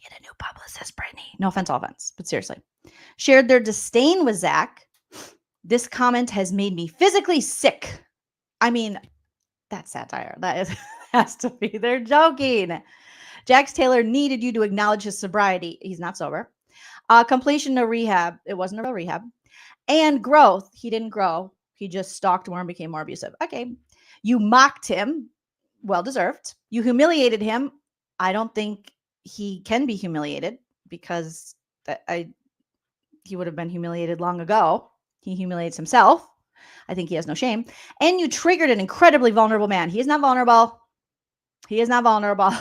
Get a new publicist, Brittany. No offense, all offense, but seriously. Shared their disdain with Zach. This comment has made me physically sick. I mean, that's satire. That has to be. They're joking. Jax Taylor needed you to acknowledge his sobriety. He's not sober. Completion of rehab. It wasn't a real rehab. And growth. He didn't grow. He just stalked more and became more abusive. Okay. You mocked him. Well deserved. You humiliated him. I don't think he can be humiliated because he would have been humiliated long ago. He humiliates himself. I think he has no shame. And you triggered an incredibly vulnerable man. He is not vulnerable. He is not vulnerable.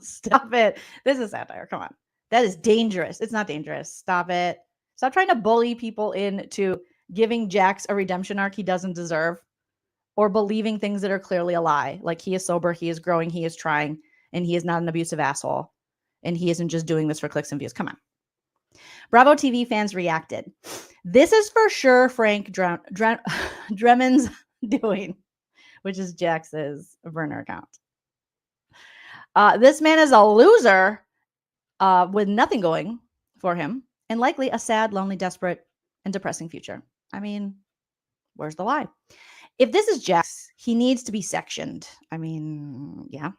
Stop it. This is satire. Come on. That is dangerous. It's not dangerous. Stop it. Stop trying to bully people into giving Jax a redemption arc he doesn't deserve or believing things that are clearly a lie. Like he is sober, he is growing, he is trying, and he is not an abusive asshole. And he isn't just doing this for clicks and views. Come on. Bravo TV fans reacted. This is for sure Frank Dremen's doing, which is Jax's burner account. This man is a loser with nothing going for him and likely a sad, lonely, desperate, and depressing future. I mean, where's the lie? If this is Jax, he needs to be sectioned. I mean, yeah.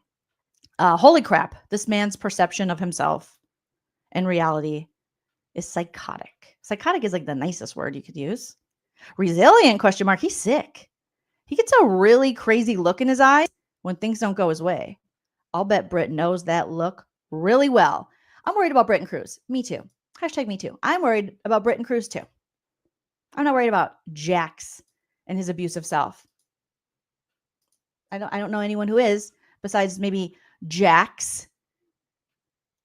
Holy crap. This man's perception of himself and reality is psychotic. Psychotic is like the nicest word you could use. Resilient, ? He's sick. He gets a really crazy look in his eyes when things don't go his way. I'll bet Britt knows that look really well. I'm worried about Britt and Cruz. Me too. Hashtag me too. I'm worried about Britt and Cruz too. I'm not worried about Jax and his abusive self. I don't know anyone who is besides maybe Jax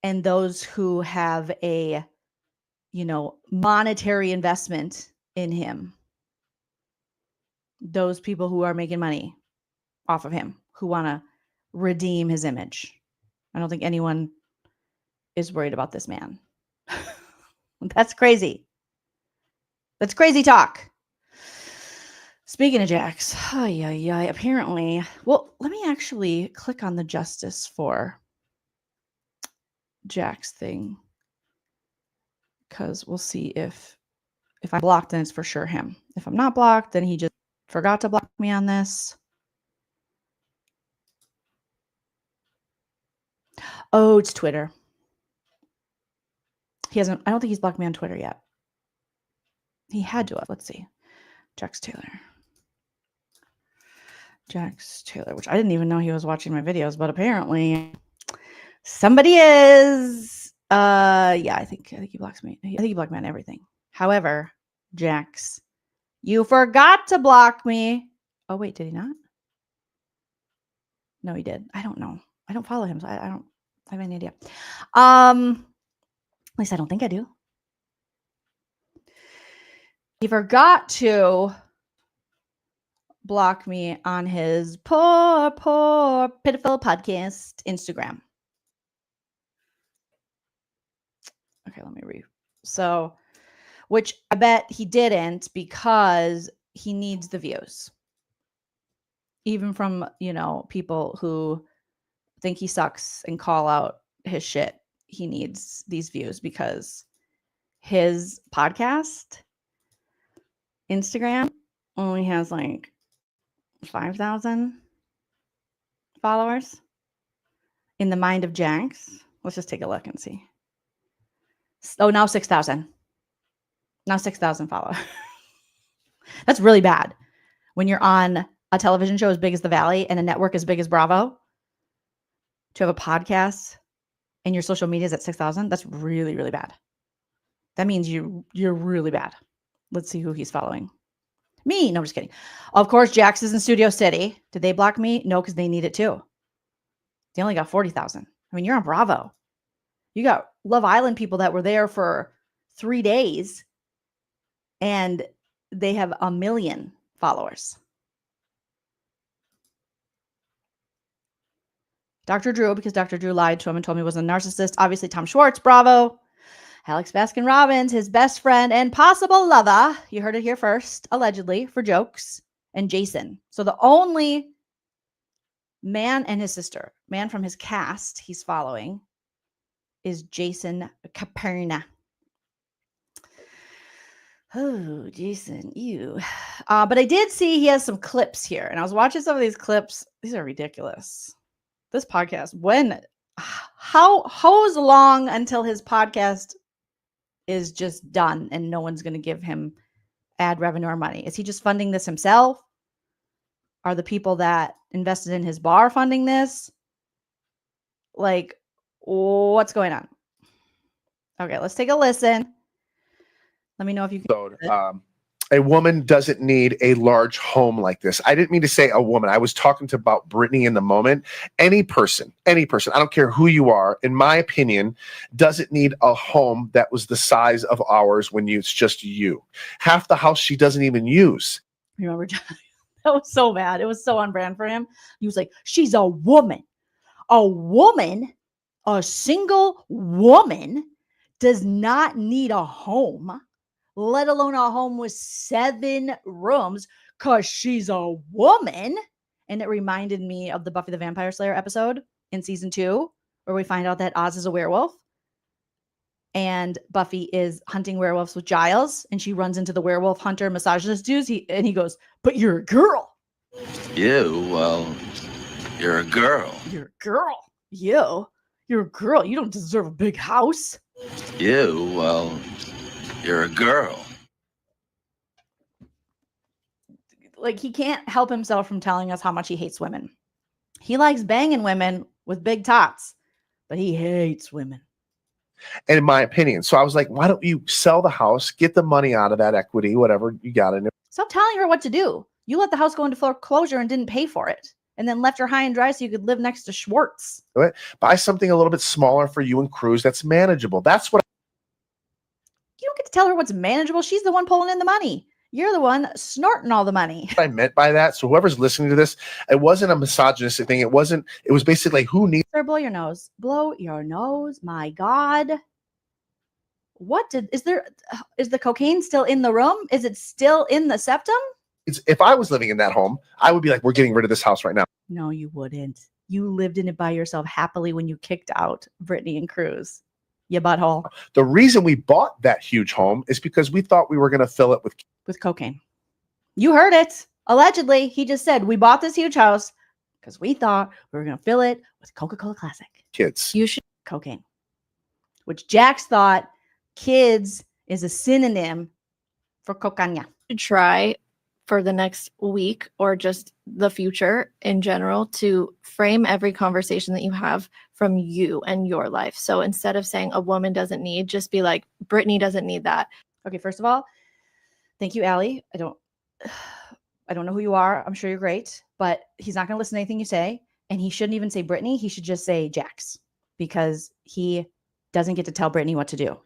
and those who have a, monetary investment in him. Those people who are making money off of him, who want to redeem his image. I don't think anyone is worried about this man. That's crazy. That's crazy talk. Speaking of Jax, apparently, well, let me actually click on the justice for Jax thing because we'll see if I'm blocked, then it's for sure him. If I'm not blocked, then he just forgot to block me on this. Oh, it's Twitter. I don't think he's blocked me on Twitter yet. He had to have. Let's see. Jax Taylor, which I didn't even know he was watching my videos, but apparently somebody is. I think he blocks me. I think he blocked me on everything. However, Jax, you forgot to block me. Oh wait, did he not? No, he did. I don't know. I don't follow him, so I don't have any idea. At least I don't think I do. He forgot to block me on his poor, pitiful podcast Instagram. Okay, let me read. So, which I bet he didn't because he needs the views. Even from, people who think he sucks and call out his shit. He needs these views because his podcast Instagram only has like 5,000 followers. In the mind of JAX, let's just take a look and see. Oh, now 6,000. Now 6,000 followers. That's really bad. When you're on a television show as big as The Valley and a network as big as Bravo, to have a podcast and your social media is at 6,000, that's really, really bad. That means you're really bad. Let's see who he's following. Me. No, I'm just kidding. Of course, JAX is in Studio City. Did they block me? No, because they need it too. They only got 40,000. I mean, you're on Bravo. You got Love Island people that were there for 3 days and they have 1 million followers. Dr. Drew, because Dr. Drew lied to him and told me he was a narcissist. Obviously, Tom Schwartz, Bravo. Alex Baskin-Robbins, his best friend and possible lover. You heard it here first, allegedly, for jokes. And Jason. So the only man and his sister, man from his cast he's following, is Jason Caperna. Oh, Jason, you. But I did see he has some clips here. And I was watching some of these clips. These are ridiculous. This podcast, how long until his podcast is just done and no one's going to give him ad revenue or money? Is he just funding this himself? Are the people that invested in his bar funding this? Like, what's going on? Okay, let's take a listen. Let me know if you can. A woman doesn't need a large home like this. I didn't mean to say a woman. I was talking about Brittany in the moment. Any person, I don't care who you are, in my opinion, doesn't need a home that was the size of ours when it's just you. Half the house she doesn't even use. Remember, that was so bad. It was so on brand for him. He was like, she's a woman. A woman, a single woman, does not need a home, let alone a home with 7 rooms, because she's a woman. And it reminded me of the Buffy the Vampire Slayer episode in season 2, where we find out that Oz is a werewolf. And Buffy is hunting werewolves with Giles. And she runs into the werewolf hunter misogynist dudes. And he goes, but you're a girl. You, well, you're a girl. You're a girl. You're a girl. You don't deserve a big house. You, well, you're a girl. Like, he can't help himself from telling us how much he hates women. He likes banging women with big tots, but he hates women. And in my opinion, so I was like, why don't you sell the house, get the money out of that equity, whatever you got in it. Stop telling her what to do. You let the house go into foreclosure and didn't pay for it, and then left her high and dry so you could live next to Schwartz. Buy something a little bit smaller for you and Cruz that's manageable. That's what. You don't get to tell her what's manageable. She's the one pulling in the money. You're the one snorting all the money. What I meant by that. So whoever's listening to this, it wasn't a misogynistic thing. It was basically who needs. Sir, blow your nose. Blow your nose. My God. Is the cocaine still in the room? Is it still in the septum? If I was living in that home, I would be like, we're getting rid of this house right now. No, you wouldn't. You lived in it by yourself happily when you kicked out Brittany and Cruz. You butthole. The reason we bought that huge home is because we thought we were going to fill it with cocaine. You heard it. Allegedly, he just said, we bought this huge house because we thought we were going to fill it with Coca-Cola Classic. Kids. You should cocaine. Which JAX thought kids is a synonym for cocaine. Try for the next week or just the future in general to frame every conversation that you have from you and your life. So instead of saying a woman doesn't need, just be like, Brittany doesn't need that. Okay, first of all, thank you, Allie. I don't know who you are. I'm sure you're great, but he's not going to listen to anything you say. And he shouldn't even say Brittany. He should just say JAX, because he doesn't get to tell Brittany what to do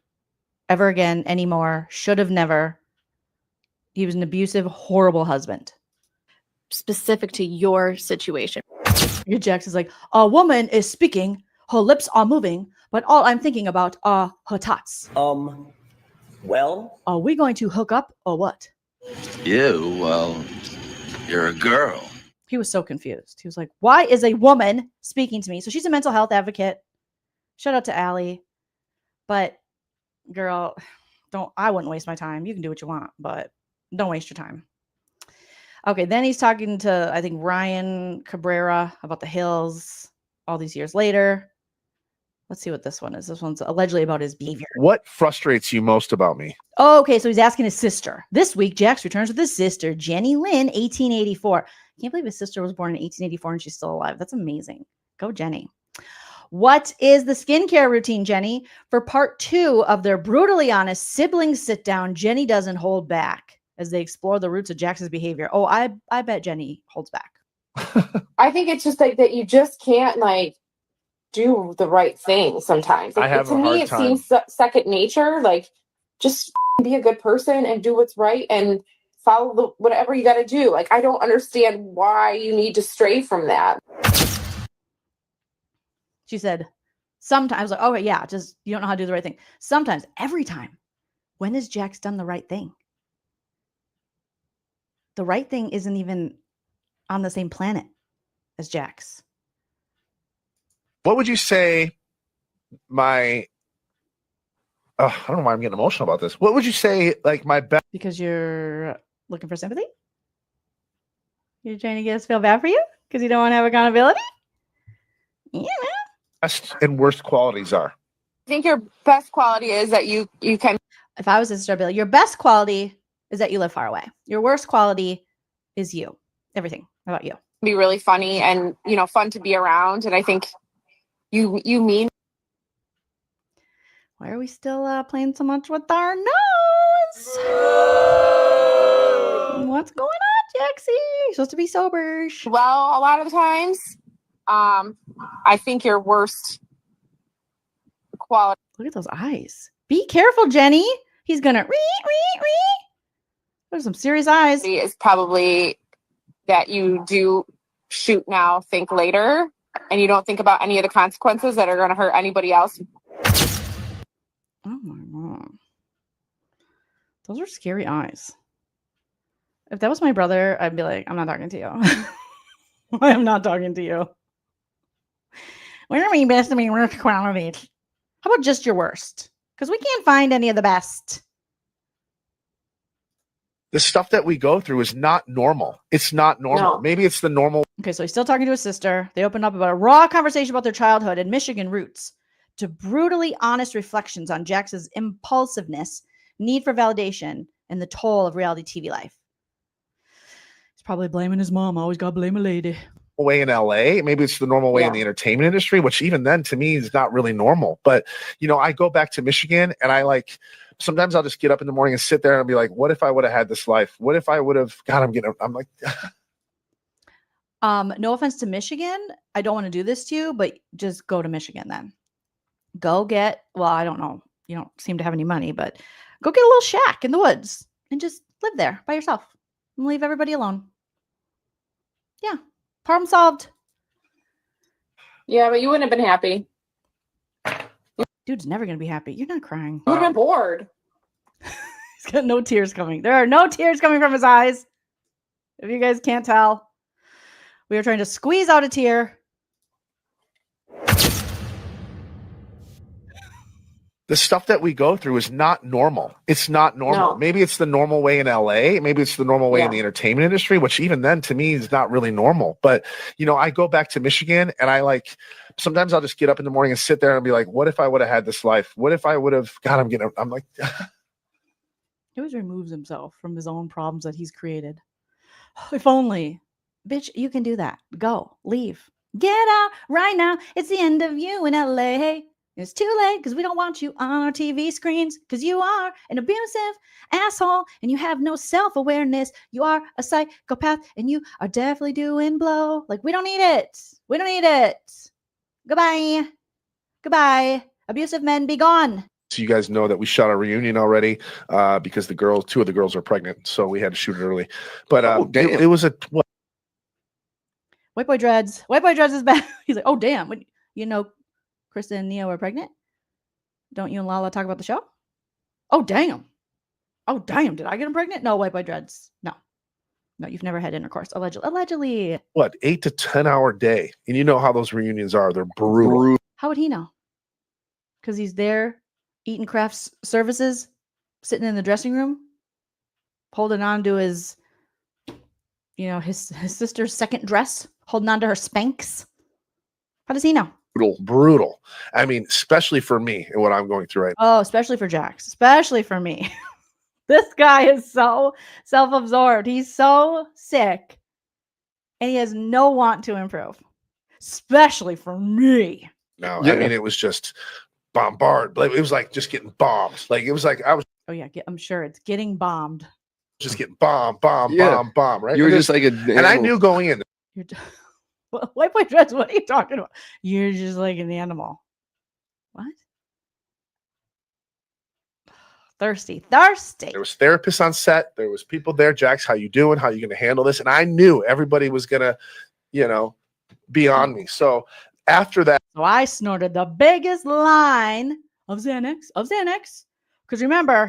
ever again anymore. Should have never. He was an abusive, horrible husband. Specific to your situation. JAX is like, a woman is speaking, her lips are moving, but all I'm thinking about are her tots. Well? Are we going to hook up or what? You, well, you're a girl. He was so confused. He was like, why is a woman speaking to me? So she's a mental health advocate. Shout out to Allie. But girl, I wouldn't waste my time. You can do what you want, but don't waste your time. Okay, then he's talking to, I think, Ryan Cabrera about the Hills all these years later. Let's see what this one is. This one's allegedly about his behavior. What frustrates you most about me? Oh, okay, so he's asking his sister. This week, Jax returns with his sister, Jenny Lynn, 1884. Can't believe his sister was born in 1884 and she's still alive. That's amazing. Go, Jenny. What is the skincare routine, Jenny? For part 2 of their brutally honest siblings sit down, Jenny doesn't hold back as they explore the roots of Jax's behavior. Oh, I bet Jenny holds back. I think it's just like that you just can't like do the right thing sometimes. Like, I have to a me, hard it time. seems second nature. Like, just be a good person and do what's right and follow whatever you got to do. Like, I don't understand why you need to stray from that. She said, sometimes, like, okay, yeah, just you don't know how to do the right thing. Sometimes, every time. When has Jax done the right thing? The right thing isn't even on the same planet as Jax. What would you say I don't know why I'm getting emotional about this. What would you say, like, my best? Because you're looking for sympathy? You're trying to get us to feel bad for you? Because you don't want to have accountability? Yeah. Best and worst qualities are? I think your best quality is that you can If I was a sister, I'd be like, your best quality is that you live far away. Your worst quality is you. Everything about you. be really funny and, you know, fun to be around. And I think you mean. Why are we still playing so much with our nose? What's going on, Jaxie? You're supposed to be sober. Well, a lot of times, I think your worst quality. Look at those eyes. Be careful, Jenny. He's gonna ree. There's some serious eyes. Is probably that you do shoot now, think later, and you don't think about any of the consequences that are going to hurt anybody else. Oh my God. Those are scary eyes. If that was my brother, I'd be like, I'm not talking to you. I am not talking to you. What are my best and my worst qualities? How about just your worst? Because we can't find any of the best. The stuff that we go through is not normal. It's not normal. No. Maybe it's the normal. Okay, so he's still talking to his sister. They opened up about a raw conversation about their childhood and Michigan roots to brutally honest reflections on Jax's impulsiveness, need for validation, and the toll of reality TV life. He's probably blaming his mom. Always got to blame a lady. Way in LA. Maybe it's the normal way in the entertainment industry, which even then to me is not really normal. But, you know, I go back to Michigan and sometimes I'll just get up in the morning and sit there and be like, what if I would have had this life? What if I would have, God, I'm like, no offense to Michigan. I don't want to do this to you, but just go to Michigan then. Go get, well, I don't know. You don't seem to have any money, but go get a little shack in the woods and just live there by yourself and leave everybody alone. Yeah. Problem solved. Yeah, but you wouldn't have been happy. Dude's never going to be happy. You're not crying. You would have been bored. He's got no tears coming. There are no tears coming from his eyes. If you guys can't tell, we are trying to squeeze out a tear. the stuff that we go through is not normal. It's not normal. No. Maybe it's the normal way in LA. Maybe it's the normal way in the entertainment industry, which even then to me is not really normal. But, you know, I go back to Michigan and sometimes I'll just get up in the morning and sit there and be like, what if I would have had this life? What if I would have, God, I'm like, he always removes himself from his own problems that he's created. If only. Bitch, you can do that. Go. Leave. Get out right now. It's the end of you in LA. It's too late because we don't want you on our TV screens because you are an abusive asshole and you have no self-awareness. You are a psychopath and you are definitely doing blow. Like, we don't need it. We don't need it. Goodbye. Goodbye. Abusive men, be gone. So you guys know that we shot our reunion already because two of the girls are pregnant. So we had to shoot it early. But it was what? White Boy Dreads. White Boy Dreads is back. He's like, oh, damn. You know, Kristen and Neo are pregnant? Don't you and Lala talk about the show? Oh, damn. Oh, damn. Did I get him pregnant? No, White Boy Dreads. No, you've never had intercourse. Allegedly. What, 8 to 10 hour day? And you know how those reunions are. They're brutal. How would he know? Because he's there eating craft services sitting in the dressing room, holding on to his, his sister's second dress, holding on to her Spanx. How does he know? Brutal. I mean, especially for me and what I'm going through right now. Oh, especially for JAX, especially for me. This guy is so self-absorbed. He's so sick. And he has no want to improve. Especially for me. now. Yeah. I mean, it was just bombard. Like, it was like just getting bombed. Like, it was like I was. Oh, yeah. I'm sure it's getting bombed. Just getting bomb, right? You were just like and I knew going in. White boy dress, what are you talking about? You're just like an animal. What? Thirsty. There was therapists on set. There was people there. JAX, how you doing? How you going to handle this? And I knew everybody was going to, be on me. So after that. So I snorted the biggest line of Xanax. Because remember,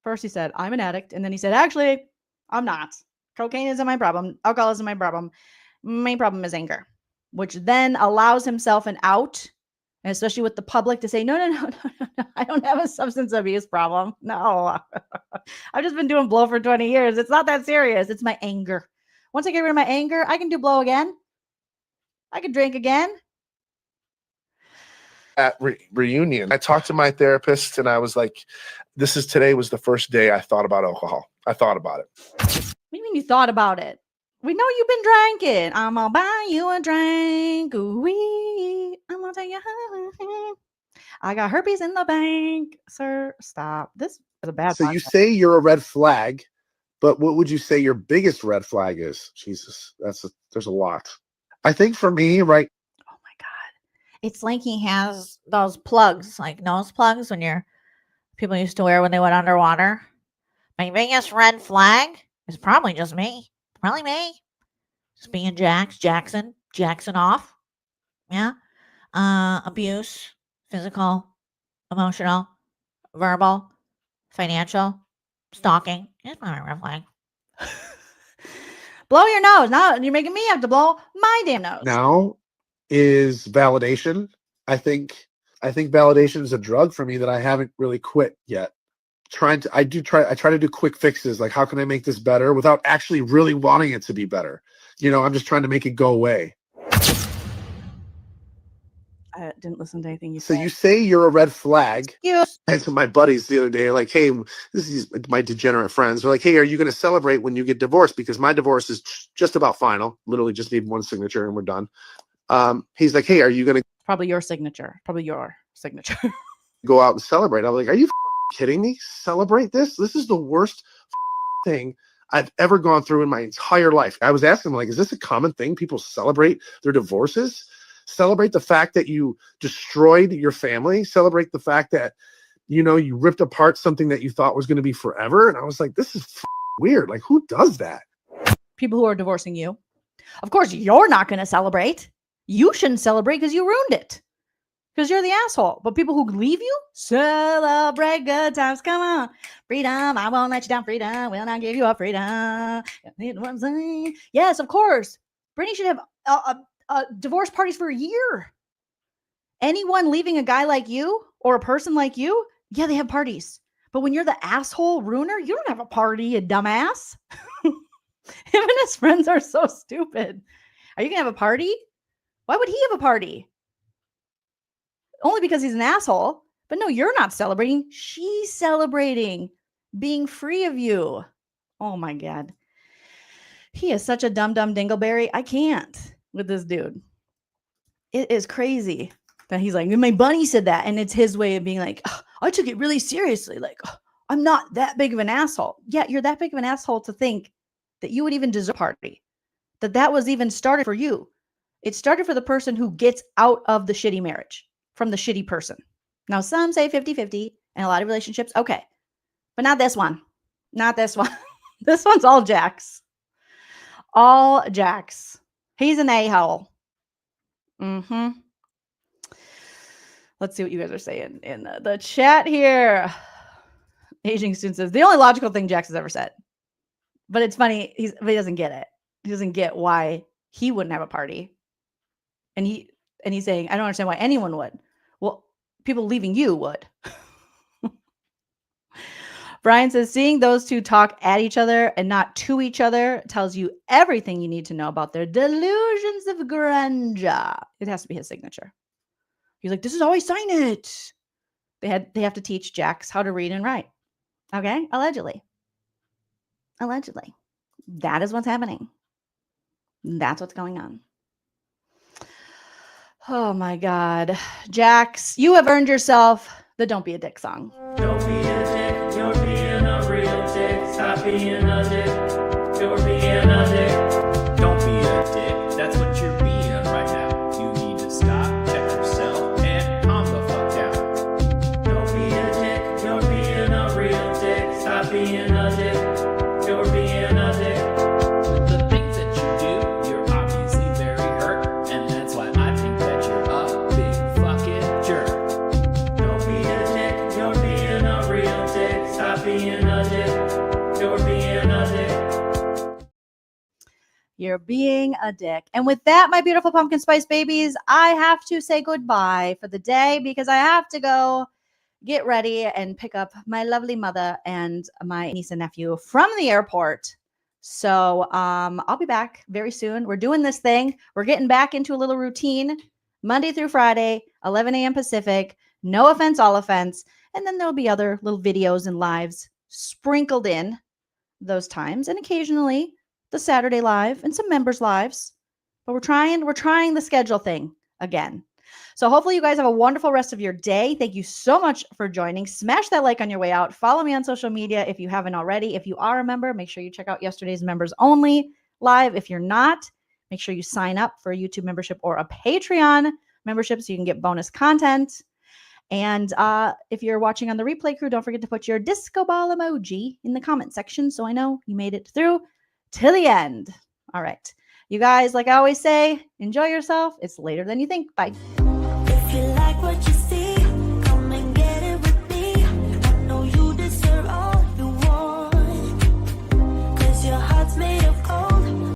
first he said, I'm an addict. And then he said, actually, I'm not. Cocaine isn't my problem. Alcohol isn't my problem. My problem is anger, which then allows himself an out. And especially with the public to say, no, I don't have a substance abuse problem. No, I've just been doing blow for 20 years. It's not that serious. It's my anger. Once I get rid of my anger, I can do blow again. I can drink again. At reunion, I talked to my therapist and I was like, today was the first day I thought about alcohol. I thought about it. What do you mean you thought about it? We know you've been drinking. I'm gonna buy you a drink. Ooh-wee. I'm gonna tell you how. I got herpes in the bank. Sir, stop. This is a bad So podcast. You say you're a red flag, but what would you say your biggest red flag is? Jesus, there's a lot. I think for me, right? Oh my God. It's like he has those plugs, like nose plugs people used to wear when they went underwater. My biggest red flag is probably just me. Probably me. Just being Jackson off. Yeah. Abuse, physical, emotional, verbal, financial, stalking. It's my red flag. Blow your nose. Now you're making me have to blow my damn nose. Now is validation. I think validation is a drug for me that I haven't really quit yet. I try to do quick fixes, like how can I make this better without actually really wanting it to be better. I'm just trying to make it go away. I didn't listen to anything you said. So you say you're a red flag. Yes. And to my buddies the other day, like, hey, this is my degenerate friends. They're like, hey, are you going to celebrate when you get divorced? Because my divorce is just about final. Literally just need one signature and we're done. He's like, hey, are you going to Probably your signature. Go out and celebrate? I'm like, are you kidding me? Celebrate this? This is the worst thing I've ever gone through in my entire life. I was asking him, like, is this a common thing? People celebrate their divorces? Celebrate the fact that you destroyed your family? Celebrate the fact that, you ripped apart something that you thought was going to be forever? And I was like, this is weird. Like, who does that? People who are divorcing you. Of course, you're not going to celebrate. You shouldn't celebrate because you ruined it. Because you're the asshole. But people who leave you, celebrate good times. Come on. Freedom. I won't let you down. Freedom. Will not give you up. Freedom. Yes, of course. Brittany should have divorce parties for a year. Anyone leaving a guy like you or a person like you, yeah, they have parties. But when you're the asshole ruiner, you don't have a party, you dumbass. Him and his friends are so stupid. Are you going to have a party? Why would he have a party? Only because he's an asshole. But no, you're not celebrating. She's celebrating being free of you. Oh my God. He is such a dumb dingleberry. I can't with this dude. It is crazy that he's like, my bunny said that. And it's his way of being like, oh, I took it really seriously. Like, oh, I'm not that big of an asshole. Yeah, you're that big of an asshole to think that you would even deserve a party. That was even started for you. It started for the person who gets out of the shitty marriage from the shitty person. Now, some say 50-50 in a lot of relationships. Okay. But not this one. Not this one. This one's all JAX. All JAX. He's an a-hole. Mm-hmm. Let's see what you guys are saying in the chat here. Aging student says, the only logical thing JAX has ever said. But it's funny, he doesn't get it. He doesn't get why he wouldn't have a party. And he's saying, I don't understand why anyone would. Well, people leaving you would. Brian says, seeing those two talk at each other and not to each other tells you everything you need to know about their delusions of grandeur. It has to be his signature. He's like, this is how I sign it. They have to teach JAX how to read and write. Okay? Allegedly. That is what's happening. That's what's going on. Oh my God. JAX, you have earned yourself the Don't Be a Dick song. Don't be a dick, you're being a real dick. Stop being a dick, you're being a dick. Don't be a dick, that's what you're being right now. You need to stop, check yourself, and calm the fuck down. Don't be a dick, you're being a real dick. Stop being a dick, you're being a dick. With the things that you do, you're obviously very hurt, and that's why I think that you're a big fucking jerk. Don't be a dick, you're being a real dick. Stop being a dick, you're being a dick. You're being a dick. And with that, my beautiful pumpkin spice babies, I have to say goodbye for the day because I have to go get ready and pick up my lovely mother and my niece and nephew from the airport. So I'll be back very soon. We're doing this thing. We're getting back into a little routine Monday through Friday, 11 a.m. Pacific. No offense, all offense. And then there'll be other little videos and lives sprinkled in those times. And occasionally the Saturday live and some members lives. But we're trying the schedule thing again. So hopefully you guys have a wonderful rest of your day. Thank you so much for joining. Smash that like on your way out. Follow me on social media if you haven't already. If you are a member, make sure you check out yesterday's members only live. If you're not, make sure you sign up for a YouTube membership or a Patreon membership so you can get bonus content. And if you're watching on the replay crew, don't forget to put your disco ball emoji in the comment section so I know you made it through to the end. All right. You guys, like I always say, enjoy yourself. It's later than you think. Bye. If you like what you